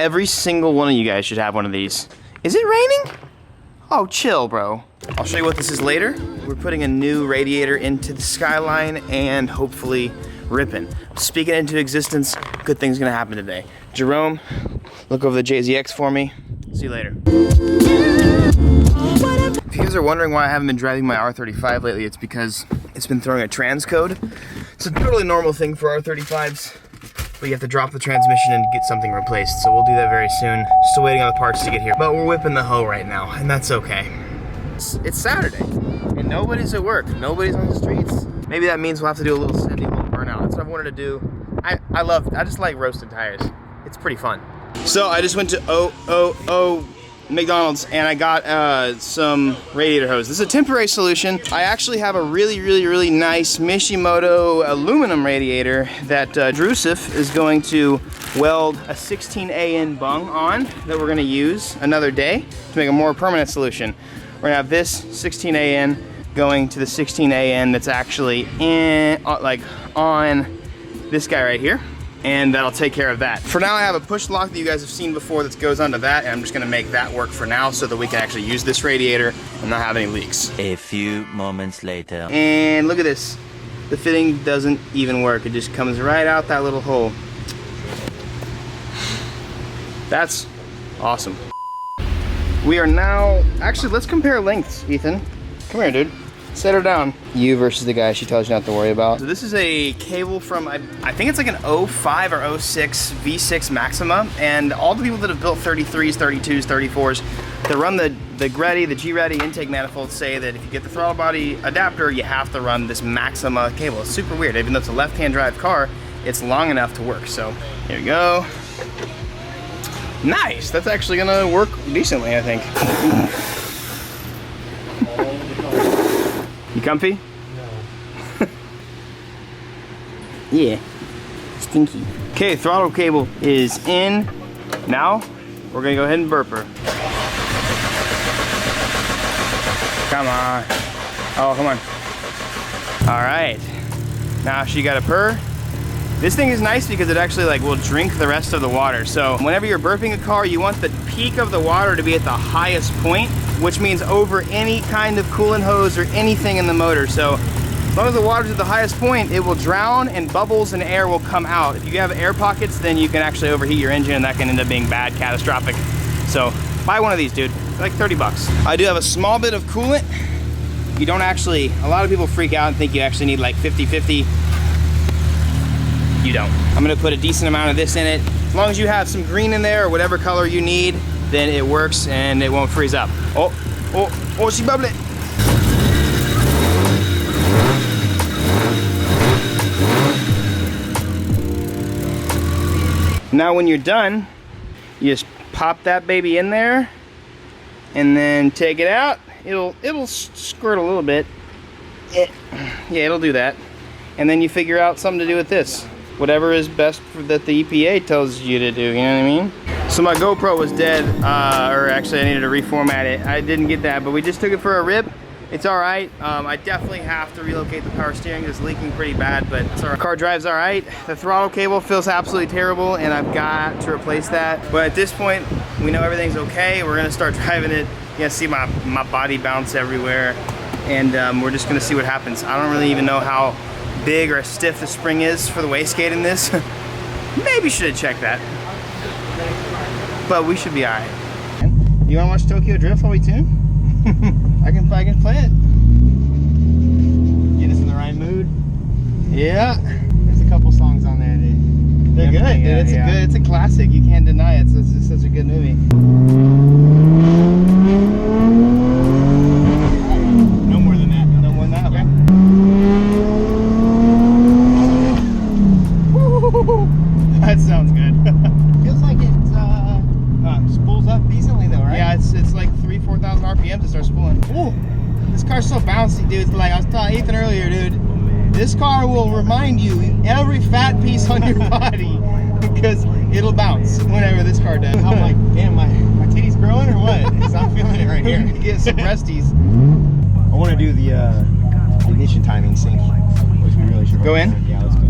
Every single one of you guys should have one of these. Is it raining? Oh, chill, bro. I'll show you what this is later. We're putting a new radiator into the Skyline and hopefully ripping. Speaking into existence, good things gonna happen today. Jerome, look over the JZX for me. See you later. If you guys are wondering why I haven't been driving my R35 lately, it's because it's been throwing a transcode. It's a totally normal thing for R35s, but you have to drop the transmission and get something replaced. So we'll do that very soon. Still waiting on the parts to get here. But we're whipping the hoe right now, and that's okay. It's Saturday, and nobody's at work. Nobody's on the streets. Maybe that means we'll have to do a little Sandy Hole burnout. That's what I wanted to do. I just like roasted tires. It's pretty fun. So I just went to McDonald's and I got some radiator hose. This is a temporary solution. I actually have a really nice Mishimoto aluminum radiator that Drusif is going to weld a 16AN bung on that we're gonna use another day to make a more permanent solution. We're gonna have this 16AN going to the 16AN that's actually in, on this guy right here. And that'll take care of that. For now, I have a push lock that you guys have seen before that goes onto that, and I'm just gonna make that work for now so that we can actually use this radiator and not have any leaks. A few moments later. And look at this. The fitting doesn't even work. It just comes right out that little hole. That's awesome. We are now, actually, let's compare lengths, Ethan. Come here, dude. Set her down. You versus the guy she tells you not to worry about. So this is a cable from, I think it's like an 05 or 06 V6 Maxima, and all the people that have built 33s, 32s, 34s, that run the Greddy, the G-Ready intake manifold say that if you get the throttle body adapter, you have to run this Maxima cable. It's super weird. Even though it's a left-hand drive car, it's long enough to work. So here we go. Nice, that's actually gonna work decently, I think. You comfy? No. Yeah, stinky. Okay, throttle cable is in. Now, we're gonna go ahead and burp her. Come on. Oh, come on. All right. Now she got a purr. This thing is nice because it actually will drink the rest of the water. So whenever you're burping a car, you want the peak of the water to be at the highest point, which means over any kind of coolant hose or anything in the motor. So as long as the water's at the highest point, it will drown and bubbles and air will come out. If you have air pockets, then you can actually overheat your engine and that can end up being bad, catastrophic. So buy one of these, dude. They're like 30 bucks. I do have a small bit of coolant. You don't actually, a lot of people freak out and think you actually need like 50-50. You don't. I'm gonna put a decent amount of this in it. As long as you have some green in there or whatever color you need, then it works and it won't freeze up. Oh, she bubbling. Now when you're done, you just pop that baby in there and then take it out. It'll squirt a little bit. Yeah, it'll do that. And then you figure out something to do with this. Whatever is best that the EPA tells you to do, you know what I mean? So my GoPro was dead, or actually I needed to reformat it. I didn't get that, but we just took it for a rip. It's all right. I definitely have to relocate the power steering. It's leaking pretty bad, but it's all right. Car drives all right. The throttle cable feels absolutely terrible, and I've got to replace that. But at this point, we know everything's okay. We're gonna start driving it. You can see my body bounce everywhere, and we're just gonna see what happens. I don't really even know how big or stiff the spring is for the wastegate in this. Maybe should have checked that. But we should be all right. You wanna watch Tokyo Drift while we tune? I can play it. Get us in the right mood. Yeah. There's a couple songs on there, dude. They're good, dude. It's a classic. You can't deny it. So it's just such a good movie. No more than that. No more than that. Okay. That sounds good. Feels like it spools up decently though, right? Yeah, it's like 4,000 RPMs to start spooling. Ooh, this car's so bouncy, dude. It's like I was telling Ethan earlier, dude. This car will remind you every fat piece on your body because it'll bounce whenever this car does. I'm like, damn, my titty's growing or what? Because I'm feeling it right here. Get some breasties. I want to do the ignition timing sync, which we really should go in. Yeah, let's go.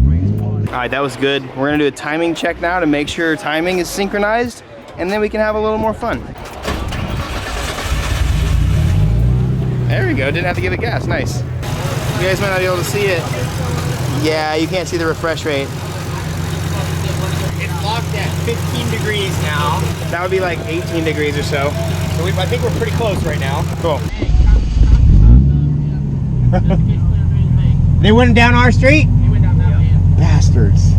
All right, that was good. We're gonna do a timing check now to make sure timing is synchronized. and then we can have a little more fun. There we go, didn't have to give it gas, nice. You guys might not be able to see it. Yeah, you can't see the refresh rate. It's locked at 15 degrees now. That would be like 18 degrees or so. So I think we're pretty close right now. Cool. They went down our street? They went down that way. Bastards.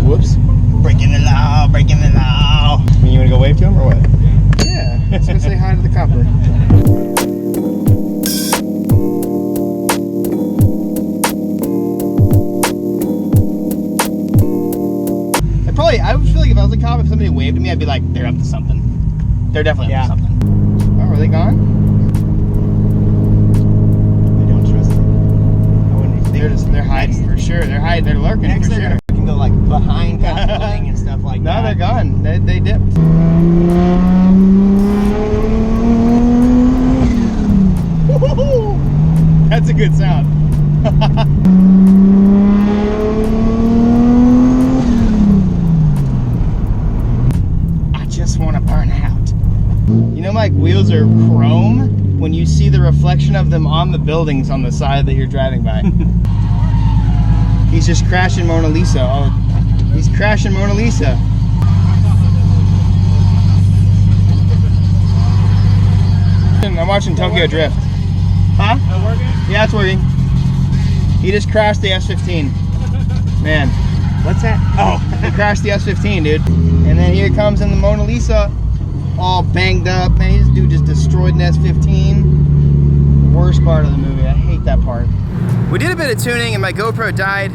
Whoops. Breaking the law, breaking the law. You want to go wave to him or what? Yeah, let's go say hi to the copper. I would feel like if I was a cop, if somebody waved at me, I'd be like, they're up to something. They're definitely up to something. Oh, are they gone? I don't trust them. I wouldn't. They're hiding for sure. They're hiding. They're lurking Next for sure. We can go like behind that building and stuff like that. No, they're gone. They dipped. That's a good sound. Want to burn out. You know, like wheels are chrome when you see the reflection of them on the buildings on the side that you're driving by. He's just crashing Mona Lisa. Oh, he's crashing Mona Lisa. I'm watching Tokyo Drift. Huh? That working? Yeah, it's working. He just crashed the S15. Man. What's that? Oh, he crashed the S15, dude. And then here comes in the Mona Lisa, all banged up. Man, this dude just destroyed an S15. Worst part of the movie. I hate that part. We did a bit of tuning and my GoPro died,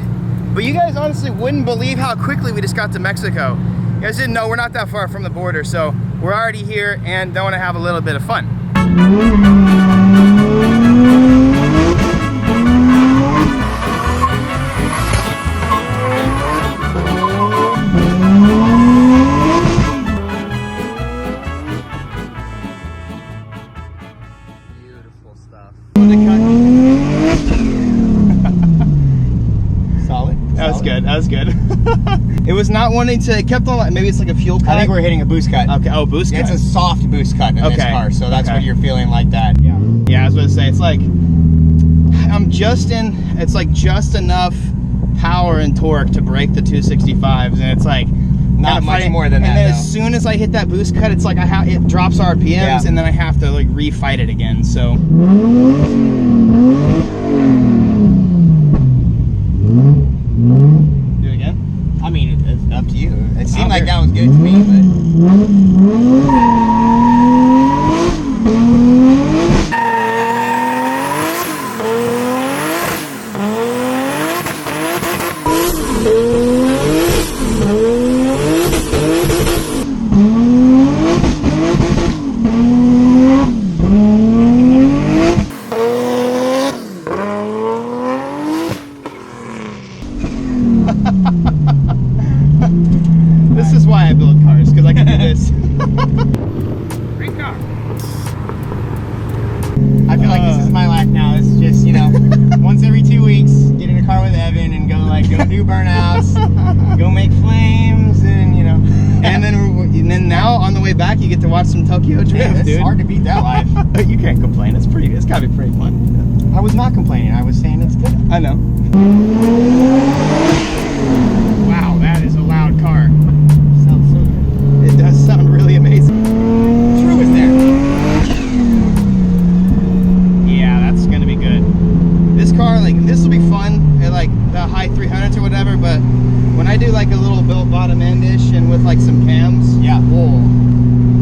but you guys honestly wouldn't believe how quickly we just got to Mexico. You guys didn't know we're not that far from the border, so we're already here and don't want to have a little bit of fun. That was good. It was not wanting to, it kept on, maybe it's like a fuel cut. I think we're hitting a boost cut. Okay, oh, boost cut. It's a soft boost cut in this car, so that's what you're feeling like that. Yeah. Yeah, I was going to say, it's like, I'm just in, it's like just enough power and torque to break the 265s, and it's like, not much more than that. And then as soon as I hit that boost cut, it's like it drops RPMs, and then I have to like refight it again, so. Do it again? I mean, it's up to you. It seemed like that was good to me, but. This is why I build cars, because I can do this. Great car. I feel like this is my life now. It's just, you know, once every 2 weeks, get in a car with Evan and go do burnouts, go make flames, and you know. And then now on the way back, you get to watch some Tokyo Drift, dude. It's hard to beat that life. You can't complain. It's gotta be pretty fun. I was not complaining. I was saying it's good. I know. Wow, that is a loud car. Sounds so good. It does sound really amazing. True is there. Yeah, that's gonna be good. This car, like, this will be fun at like the high 300s or whatever, but when I do like a little built bottom end-ish and with like some cams, yeah, whoa,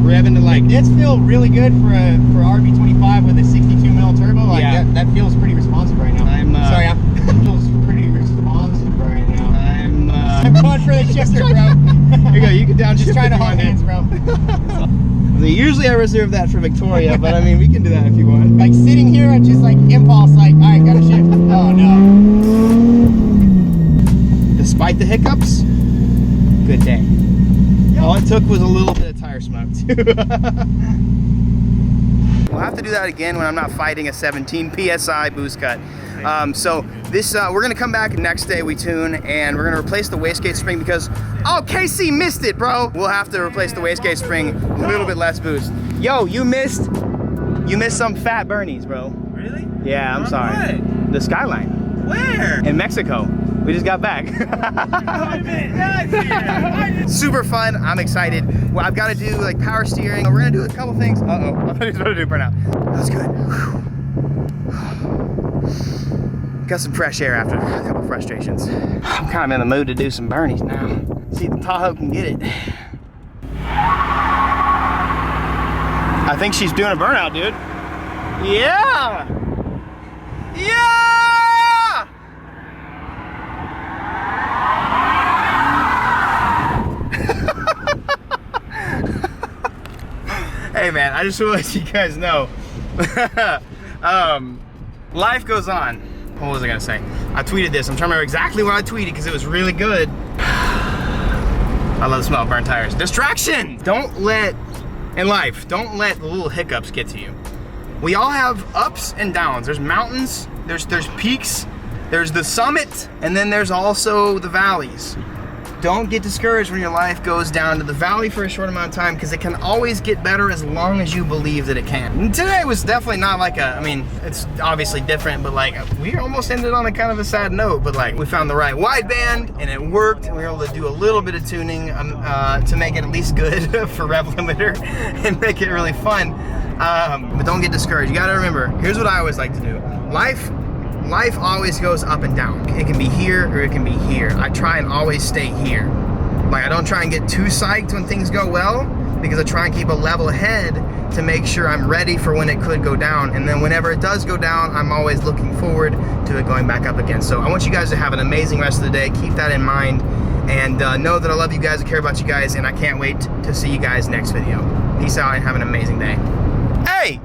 revving to like. It feels really good for RB25 with a 62mm turbo. Like yeah. that feels pretty responsive right now. Sorry, it feels pretty responsive right now. I'm going for the shifter, bro. Here you go, you can downshift. Just trying to hold hands, bro. Usually I reserve that for Victoria, but I mean, we can do that if you want. Like sitting here, I just like impulse, like, all right, gotta shift. Oh no. Despite the hiccups, good day. All it took was a little bit of tire smoke too. We'll have to do that again when I'm not fighting a 17 PSI boost cut. So this, we're gonna come back next day we tune, and we're gonna replace the wastegate spring because, oh, KC missed it, bro. We'll have to replace the wastegate spring, a little bit less boost. Yo, you missed some fat Burnies, bro. Really? Yeah, I'm sorry. What? The Skyline. Where? In Mexico. We just got back. Super fun. I'm excited. Well, I've got to do like power steering. We're gonna do a couple things. Uh-oh. I thought he was about to do burnout. That's good. Whew. Got some fresh air after a couple frustrations. I'm kind of in the mood to do some Burnies now. See if the Tahoe can get it. I think she's doing a burnout, dude. Yeah! Yeah! Hey man, I just want to let you guys know. Life goes on. What was I gonna say? I tweeted this. I'm trying to remember exactly what I tweeted because it was really good. I love the smell of burnt tires. Distraction! Don't let the little hiccups get to you. We all have ups and downs. There's mountains, there's peaks, there's the summit, and then there's also the valleys. Don't get discouraged when your life goes down to the valley for a short amount of time, because it can always get better as long as you believe that it can. And today was definitely not like I mean, it's obviously different, but like we almost ended on a kind of a sad note, but like we found the right wideband and it worked, and we were able to do a little bit of tuning to make it at least good for rev limiter and make it really fun. But don't get discouraged. You gotta remember, here's what I always like to do. Life always goes up and down. It can be here or it can be here. I try and always stay here. Like I don't try and get too psyched when things go well, because I try and keep a level head to make sure I'm ready for when it could go down. And then whenever it does go down, I'm always looking forward to it going back up again. So I want you guys to have an amazing rest of the day. Keep that in mind, and know that I love you guys, I care about you guys, and I can't wait to see you guys next video. Peace out and have an amazing day. Hey!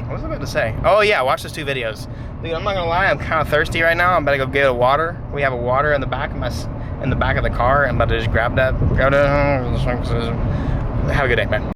What was I about to say? Oh yeah, watch those 2 videos. Dude, I'm not gonna lie, I'm kind of thirsty right now. I'm about to go get a water. We have a water in the back of the car. I'm about to just grab that. Have a good day, man.